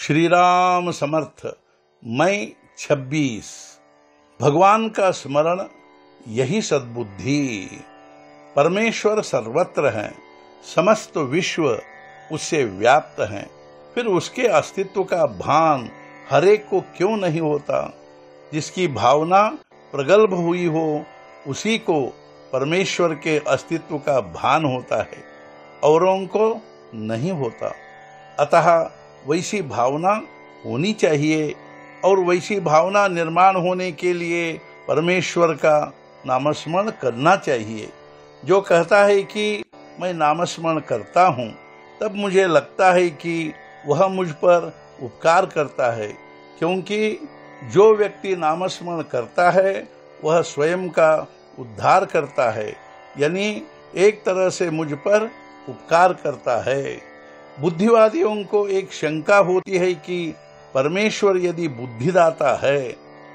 श्री राम समर्थ। मई 26। भगवान का स्मरण यही सद्बुद्धि। परमेश्वर सर्वत्र है, समस्त विश्व उससे व्याप्त है, फिर उसके अस्तित्व का भान हरेक को क्यों नहीं होता। जिसकी भावना प्रगल्भ हुई हो उसी को परमेश्वर के अस्तित्व का भान होता है, औरों को नहीं होता। अतः वैसी भावना होनी चाहिए और वैसी भावना निर्माण होने के लिए परमेश्वर का नामस्मरण करना चाहिए। जो कहता है कि मैं नामस्मरण करता हूँ, तब मुझे लगता है कि वह मुझ पर उपकार करता है, क्योंकि जो व्यक्ति नामस्मरण करता है वह स्वयं का उद्धार करता है, यानी एक तरह से मुझ पर उपकार करता है। बुद्धिवादियों को एक शंका होती है कि परमेश्वर यदि बुद्धिदाता है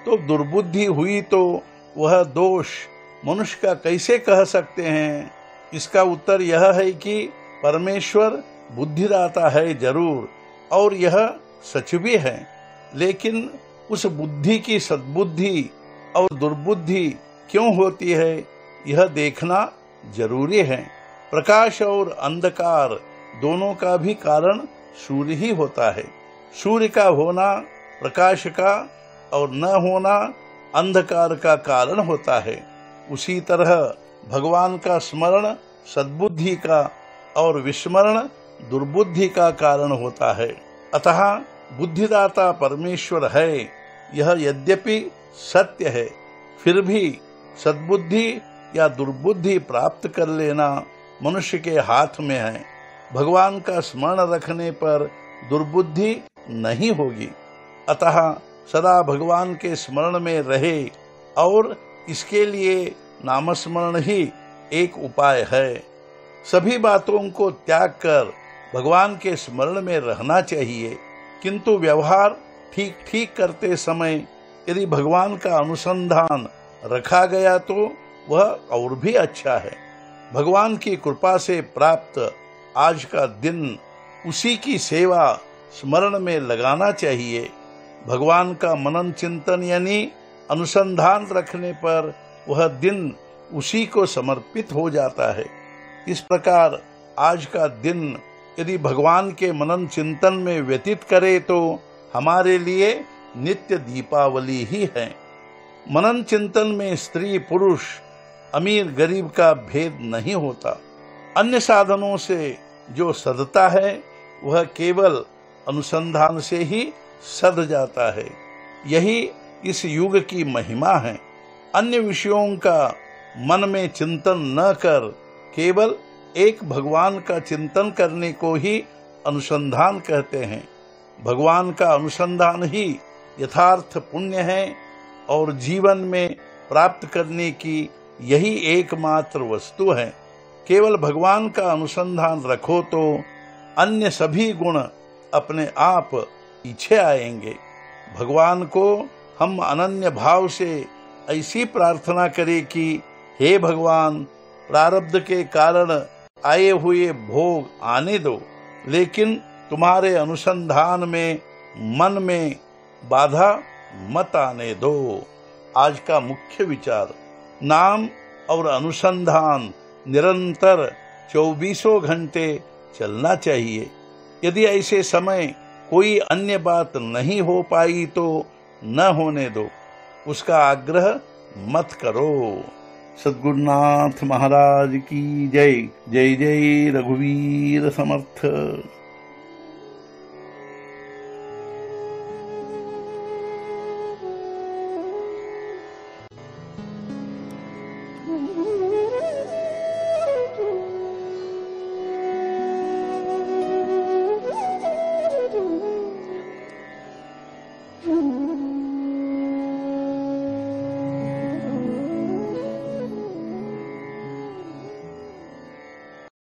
तो दुर्बुद्धि हुई तो वह दोष मनुष्य का कैसे कह सकते हैं। इसका उत्तर यह है कि परमेश्वर बुद्धिदाता है जरूर, और यह सच भी है, लेकिन उस बुद्धि की सद्बुद्धि और दुर्बुद्धि क्यों होती है यह देखना जरूरी है। प्रकाश और अंधकार दोनों का भी कारण सूर्य ही होता है। सूर्य का होना प्रकाश का और न होना अंधकार का कारण होता है। उसी तरह भगवान का स्मरण सद्बुद्धि का और विस्मरण दुर्बुद्धि का कारण होता है। अतः बुद्धिदाता परमेश्वर है, यह यद्यपि सत्य है, फिर भी सद्बुद्धि या दुर्बुद्धि प्राप्त कर लेना मनुष्य के हाथ में है। भगवान का स्मरण रखने पर दुर्बुद्धि नहीं होगी। अतः सदा भगवान के स्मरण में रहे, और इसके लिए नामस्मरण ही एक उपाय है। सभी बातों को त्याग कर भगवान के स्मरण में रहना चाहिए, किंतु व्यवहार ठीक ठीक करते समय यदि भगवान का अनुसंधान रखा गया तो वह और भी अच्छा है। भगवान की कृपा से प्राप्त आज का दिन उसी की सेवा स्मरण में लगाना चाहिए। भगवान का मनन चिंतन यानी अनुसंधान रखने पर वह दिन उसी को समर्पित हो जाता है। इस प्रकार आज का दिन यदि भगवान के मनन चिंतन में व्यतीत करे तो हमारे लिए नित्य दीपावली ही है। मनन चिंतन में स्त्री पुरुष अमीर गरीब का भेद नहीं होता। अन्य साधनों से जो सधता है वह केवल अनुसंधान से ही सध जाता है। यही इस युग की महिमा है। अन्य विषयों का मन में चिंतन न कर केवल एक भगवान का चिंतन करने को ही अनुसंधान कहते हैं। भगवान का अनुसंधान ही यथार्थ पुण्य है, और जीवन में प्राप्त करने की यही एकमात्र वस्तु है। केवल भगवान का अनुसंधान रखो तो अन्य सभी गुण अपने आप पीछे आएंगे। भगवान को हम अनन्य भाव से ऐसी प्रार्थना करें कि हे भगवान, प्रारब्ध के कारण आए हुए भोग आने दो, लेकिन तुम्हारे अनुसंधान में मन में बाधा मत आने दो। आज का मुख्य विचार, नाम और अनुसंधान निरंतर 24 घंटे चलना चाहिए। यदि ऐसे समय कोई अन्य बात नहीं हो पाई तो न होने दो, उसका आग्रह मत करो। सद्गुरुनाथ महाराज की जय। जय जय रघुवीर समर्थ।